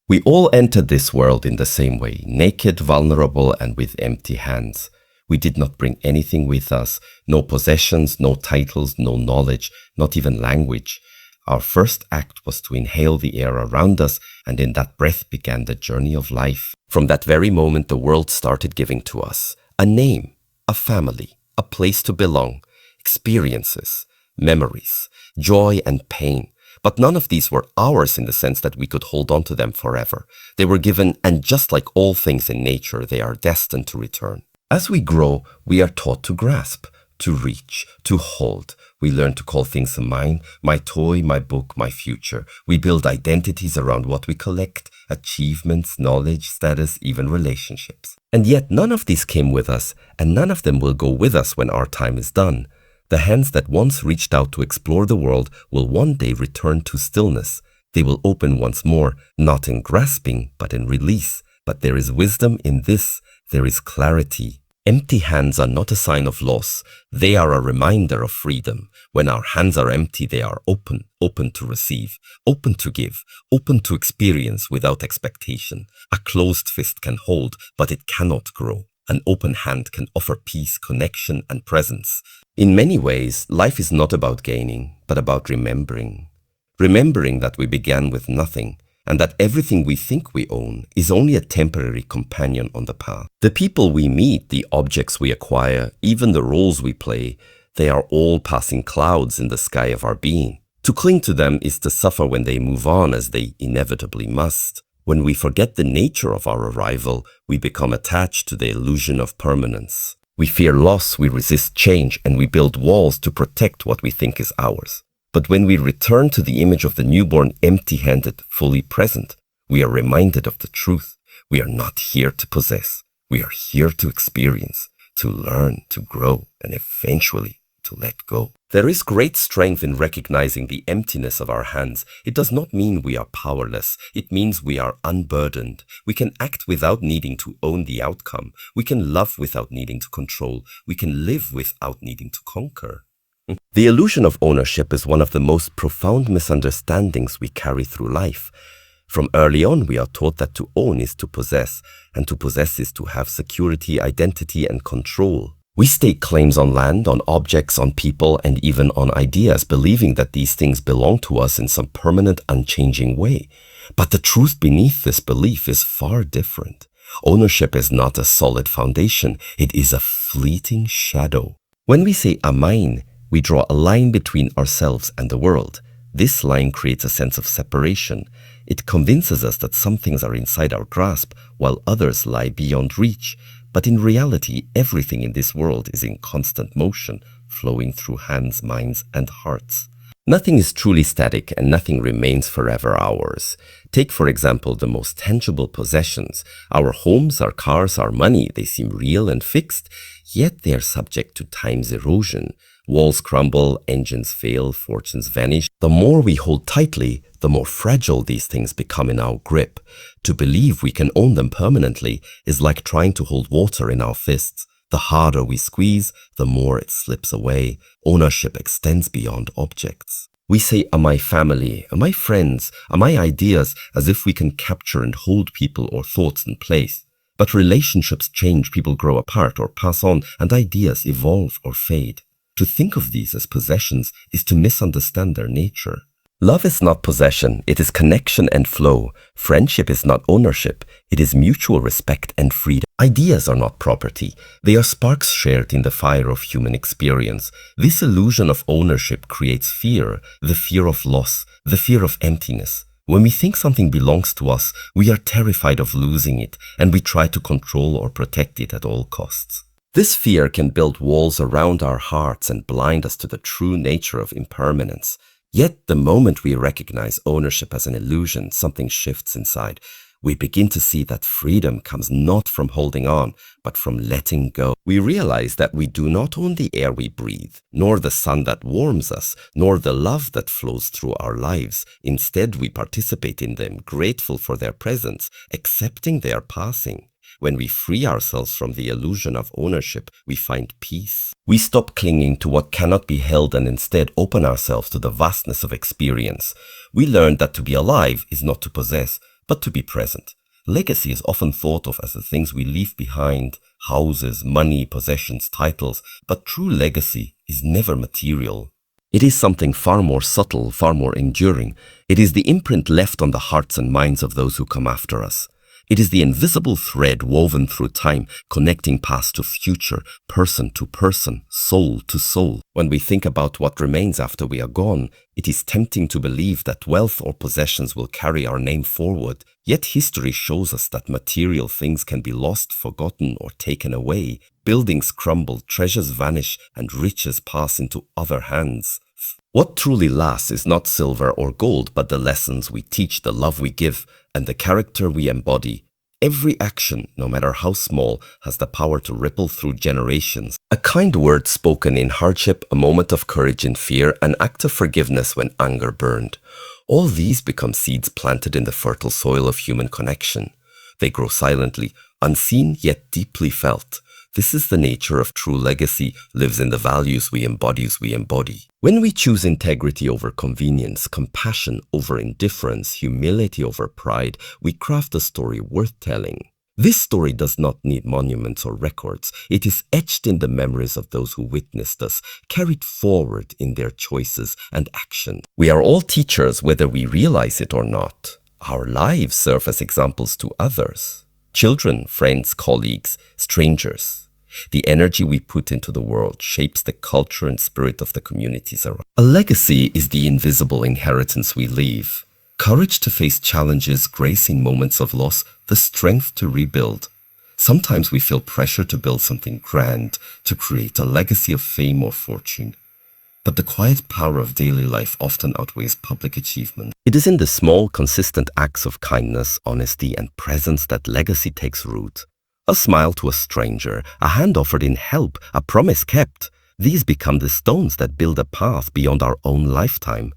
We all entered this world in the same way, naked, vulnerable, and with empty hands. We did not bring anything with us, no possessions, no titles, no knowledge, not even language. Our first act was to inhale the air around us, and in that breath began the journey of life. From that very moment, the world started giving to us a name, a family, a place to belong, experiences, memories, joy and pain. But none of these were ours in the sense that we could hold on to them forever. They were given, and just like all things in nature, they are destined to return. As we grow, we are taught to grasp, to reach, to hold. We learn to call things mine, my toy, my book, my future. We build identities around what we collect, achievements, knowledge, status, even relationships. And yet none of these came with us, and none of them will go with us when our time is done. The hands that once reached out to explore the world will one day return to stillness. They will open once more, not in grasping, but in release. But there is wisdom in this. There is clarity. Empty hands are not a sign of loss. They are a reminder of freedom. When our hands are empty, they are open, open to receive, open to give, open to experience without expectation. A closed fist can hold, but it cannot grow. An open hand can offer peace, connection, and presence. In many ways, life is not about gaining, but about remembering. Remembering that we began with nothing, and that everything we think we own is only a temporary companion on the path. The people we meet, the objects we acquire, even the roles we play, they are all passing clouds in the sky of our being. To cling to them is to suffer when they move on, as they inevitably must. When we forget the nature of our arrival, we become attached to the illusion of permanence. We fear loss, we resist change, and we build walls to protect what we think is ours. But when we return to the image of the newborn empty-handed, fully present, we are reminded of the truth. We are not here to possess. We are here to experience, to learn, to grow, and eventually to let go. There is great strength in recognizing the emptiness of our hands. It does not mean we are powerless. It means we are unburdened. We can act without needing to own the outcome. We can love without needing to control. We can live without needing to conquer. The illusion of ownership is one of the most profound misunderstandings we carry through life. From early on, we are taught that to own is to possess, and to possess is to have security, identity, and control. We stake claims on land, on objects, on people, and even on ideas, believing that these things belong to us in some permanent, unchanging way. But the truth beneath this belief is far different. Ownership is not a solid foundation. It is a fleeting shadow. When we say a mine, we draw a line between ourselves and the world. This line creates a sense of separation. It convinces us that some things are inside our grasp, while others lie beyond reach. But in reality, everything in this world is in constant motion, flowing through hands, minds, and hearts. Nothing is truly static, and nothing remains forever ours. Take, for example, the most tangible possessions. Our homes, our cars, our money, they seem real and fixed, yet they are subject to time's erosion. Walls crumble, engines fail, fortunes vanish. The more we hold tightly, the more fragile these things become in our grip. To believe we can own them permanently is like trying to hold water in our fists. The harder we squeeze, the more it slips away. Ownership extends beyond objects. We say, am I family? Am I friends? Am I ideas? As if we can capture and hold people or thoughts in place. But relationships change, people grow apart or pass on, and ideas evolve or fade. To think of these as possessions is to misunderstand their nature. Love is not possession, it is connection and flow. Friendship is not ownership, it is mutual respect and freedom. Ideas are not property, they are sparks shared in the fire of human experience. This illusion of ownership creates fear, the fear of loss, the fear of emptiness. When we think something belongs to us, we are terrified of losing it, and we try to control or protect it at all costs. This fear can build walls around our hearts and blind us to the true nature of impermanence. Yet the moment we recognize ownership as an illusion, something shifts inside. We begin to see that freedom comes not from holding on, but from letting go. We realize that we do not own the air we breathe, nor the sun that warms us, nor the love that flows through our lives. Instead, we participate in them, grateful for their presence, accepting their passing. When we free ourselves from the illusion of ownership, we find peace. We stop clinging to what cannot be held and instead open ourselves to the vastness of experience. We learn that to be alive is not to possess, but to be present. Legacy is often thought of as the things we leave behind, houses, money, possessions, titles, but true legacy is never material. It is something far more subtle, far more enduring. It is the imprint left on the hearts and minds of those who come after us. It is the invisible thread woven through time, connecting past to future, person to person, soul to soul. When we think about what remains after we are gone, it is tempting to believe that wealth or possessions will carry our name forward. Yet history shows us that material things can be lost, forgotten, or taken away. Buildings crumble, treasures vanish, and riches pass into other hands. What truly lasts is not silver or gold, but the lessons we teach, the love we give, and the character we embody. Every action, no matter how small, has the power to ripple through generations. A kind word spoken in hardship, a moment of courage in fear, an act of forgiveness when anger burned. All these become seeds planted in the fertile soil of human connection. They grow silently, unseen yet deeply felt. This is the nature of true legacy, lives in the values we embody. When we choose integrity over convenience, compassion over indifference, humility over pride, we craft a story worth telling. This story does not need monuments or records. It is etched in the memories of those who witnessed us, carried forward in their choices and actions. We are all teachers, whether we realize it or not. Our lives serve as examples to others. Children, friends, colleagues, strangers. The energy we put into the world shapes the culture and spirit of the communities around. A legacy is the invisible inheritance we leave. Courage to face challenges, grace in moments of loss, the strength to rebuild. Sometimes we feel pressure to build something grand, to create a legacy of fame or fortune. But the quiet power of daily life often outweighs public achievement. It is in the small, consistent acts of kindness, honesty, and presence that legacy takes root. A smile to a stranger, a hand offered in help, a promise kept. These become the stones that build a path beyond our own lifetime.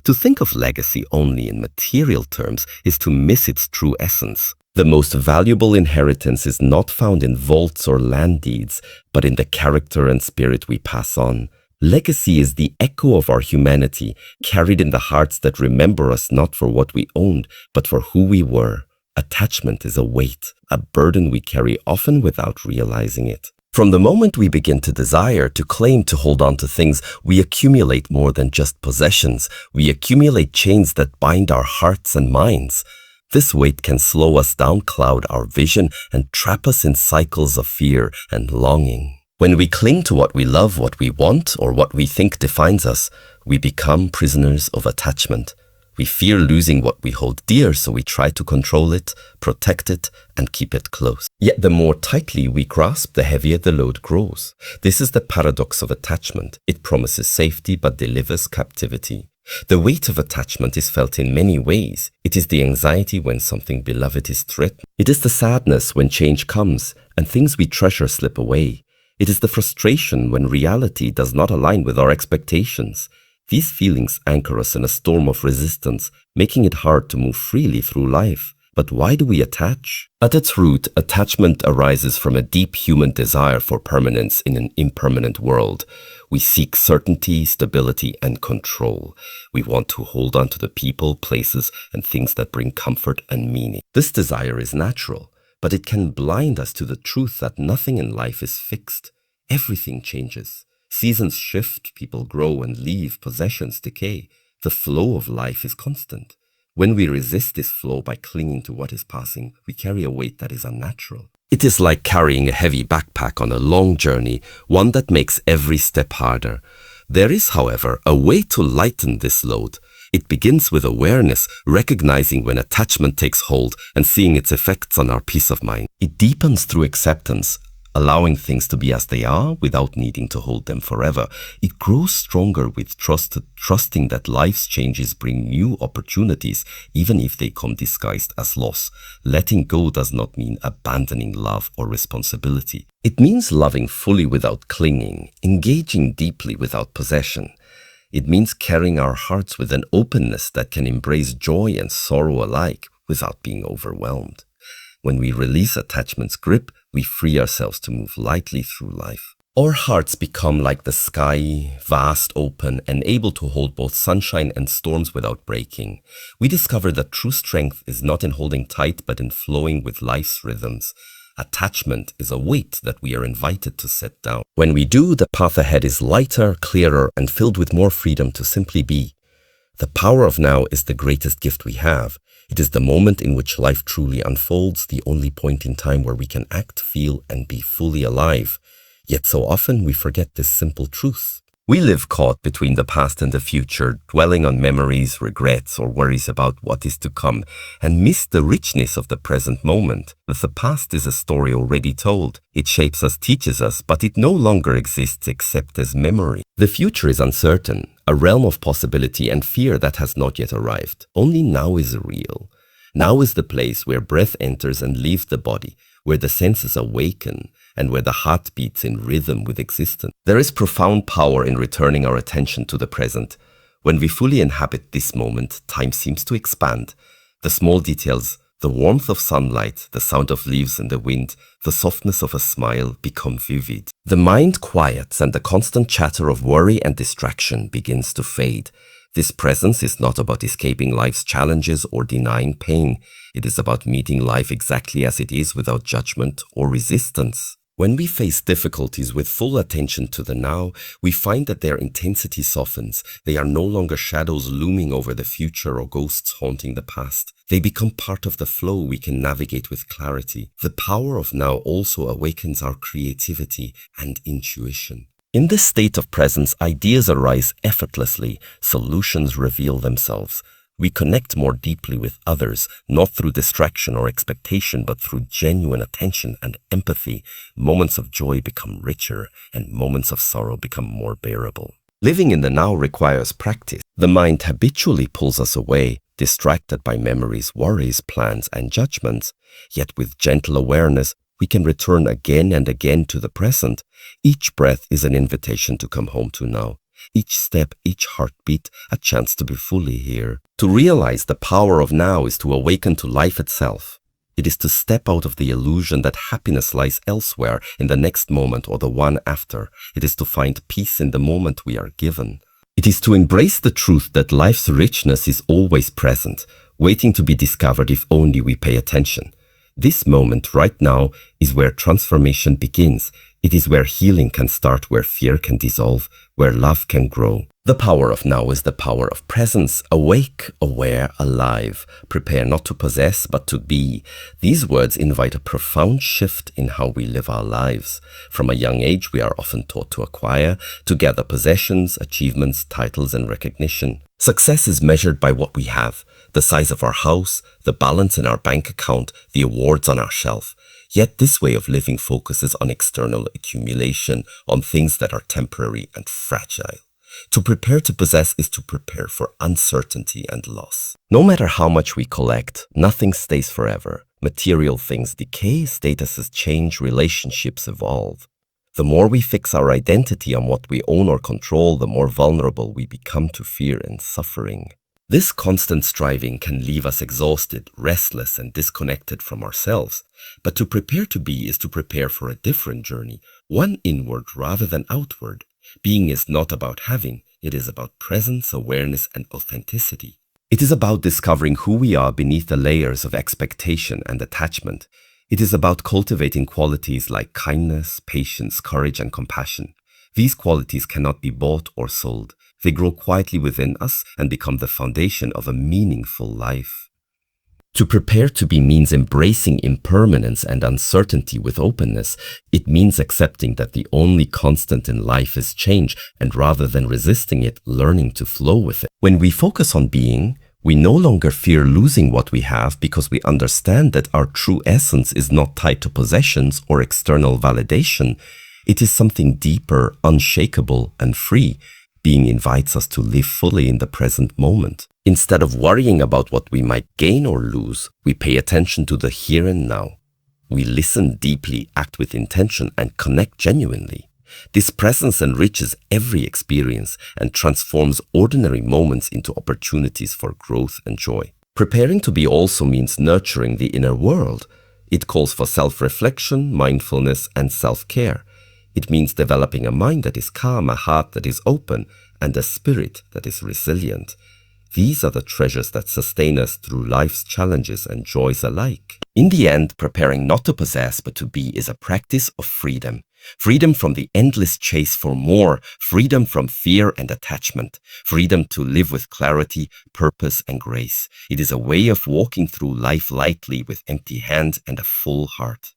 To think of legacy only in material terms is to miss its true essence. The most valuable inheritance is not found in vaults or land deeds, but in the character and spirit we pass on. Legacy is the echo of our humanity, carried in the hearts that remember us not for what we owned, but for who we were. Attachment is a weight, a burden we carry often without realizing it. From the moment we begin to desire, to claim, to hold on to things, we accumulate more than just possessions. We accumulate chains that bind our hearts and minds. This weight can slow us down, cloud our vision, and trap us in cycles of fear and longing. When we cling to what we love, what we want, or what we think defines us, we become prisoners of attachment. We fear losing what we hold dear, so we try to control it, protect it, and keep it close. Yet the more tightly we grasp, the heavier the load grows. This is the paradox of attachment. It promises safety but delivers captivity. The weight of attachment is felt in many ways. It is the anxiety when something beloved is threatened. It is the sadness when change comes and things we treasure slip away. It is the frustration when reality does not align with our expectations. These feelings anchor us in a storm of resistance, making it hard to move freely through life. But why do we attach? At its root, attachment arises from a deep human desire for permanence in an impermanent world. We seek certainty, stability, and control. We want to hold on to the people, places, and things that bring comfort and meaning. This desire is natural, but it can blind us to the truth that nothing in life is fixed. Everything changes. Seasons shift, people grow and leave, possessions decay. The flow of life is constant. When we resist this flow by clinging to what is passing, we carry a weight that is unnatural. It is like carrying a heavy backpack on a long journey, one that makes every step harder. There is, however, a way to lighten this load. It begins with awareness, recognizing when attachment takes hold and seeing its effects on our peace of mind. It deepens through acceptance, allowing things to be as they are without needing to hold them forever. It grows stronger with trusting that life's changes bring new opportunities, even if they come disguised as loss. Letting go does not mean abandoning love or responsibility. It means loving fully without clinging, engaging deeply without possession. It means carrying our hearts with an openness that can embrace joy and sorrow alike without being overwhelmed. When we release attachment's grip, we free ourselves to move lightly through life. Our hearts become like the sky, vast, open, and able to hold both sunshine and storms without breaking. We discover that true strength is not in holding tight, but in flowing with life's rhythms. Attachment is a weight that we are invited to set down. When we do, the path ahead is lighter, clearer, and filled with more freedom to simply be. The power of now is the greatest gift we have. It is the moment in which life truly unfolds, the only point in time where we can act, feel, and be fully alive. Yet so often we forget this simple truth. We live caught between the past and the future, dwelling on memories, regrets, or worries about what is to come, and miss the richness of the present moment. The past is a story already told. It shapes us, teaches us, but it no longer exists except as memory. The future is uncertain, a realm of possibility and fear that has not yet arrived. Only now is real. Now is the place where breath enters and leaves the body, where the senses awaken, and where the heart beats in rhythm with existence. There is profound power in returning our attention to the present. When we fully inhabit this moment, time seems to expand. The small details, the warmth of sunlight, the sound of leaves in the wind, the softness of a smile become vivid. The mind quiets and the constant chatter of worry and distraction begins to fade. This presence is not about escaping life's challenges or denying pain. It is about meeting life exactly as it is without judgment or resistance. When we face difficulties with full attention to the now, we find that their intensity softens. They are no longer shadows looming over the future or ghosts haunting the past. They become part of the flow we can navigate with clarity. The power of now also awakens our creativity and intuition. In this state of presence, ideas arise effortlessly, solutions reveal themselves. We connect more deeply with others, not through distraction or expectation, but through genuine attention and empathy. Moments of joy become richer, and moments of sorrow become more bearable. Living in the now requires practice. The mind habitually pulls us away, distracted by memories, worries, plans, and judgments. Yet with gentle awareness, we can return again and again to the present. Each breath is an invitation to come home to now. Each step, each heartbeat, a chance to be fully here. To realize the power of now is to awaken to life itself. It is to step out of the illusion that happiness lies elsewhere, in the next moment or the one after. It is to find peace in the moment we are given. It is to embrace the truth that life's richness is always present, waiting to be discovered if only we pay attention. This moment right now is where transformation begins. It is where healing can start, where fear can dissolve, where love can grow. The power of now is the power of presence, awake, aware, alive. Prepare not to possess, but to be. These words invite a profound shift in how we live our lives. From a young age, we are often taught to acquire, to gather possessions, achievements, titles, and recognition. Success is measured by what we have, the size of our house, the balance in our bank account, the awards on our shelf. Yet this way of living focuses on external accumulation, on things that are temporary and fragile. To prepare to possess is to prepare for uncertainty and loss. No matter how much we collect, nothing stays forever. Material things decay, statuses change, relationships evolve. The more we fix our identity on what we own or control, the more vulnerable we become to fear and suffering. This constant striving can leave us exhausted, restless, and disconnected from ourselves. But to prepare to be is to prepare for a different journey, one inward rather than outward. Being is not about having, it is about presence, awareness, and authenticity. It is about discovering who we are beneath the layers of expectation and attachment. It is about cultivating qualities like kindness, patience, courage, and compassion. These qualities cannot be bought or sold. They grow quietly within us and become the foundation of a meaningful life. To prepare to be means embracing impermanence and uncertainty with openness. It means accepting that the only constant in life is change, and rather than resisting it, learning to flow with it. When we focus on being, we no longer fear losing what we have because we understand that our true essence is not tied to possessions or external validation. It is something deeper, unshakable, and free. Being invites us to live fully in the present moment. Instead of worrying about what we might gain or lose, we pay attention to the here and now. We listen deeply, act with intention, and connect genuinely. This presence enriches every experience and transforms ordinary moments into opportunities for growth and joy. Preparing to be also means nurturing the inner world. It calls for self-reflection, mindfulness, and self-care. It means developing a mind that is calm, a heart that is open, and a spirit that is resilient. These are the treasures that sustain us through life's challenges and joys alike. In the end, preparing not to possess but to be is a practice of freedom. Freedom from the endless chase for more, freedom from fear and attachment, freedom to live with clarity, purpose, and grace. It is a way of walking through life lightly with empty hands and a full heart.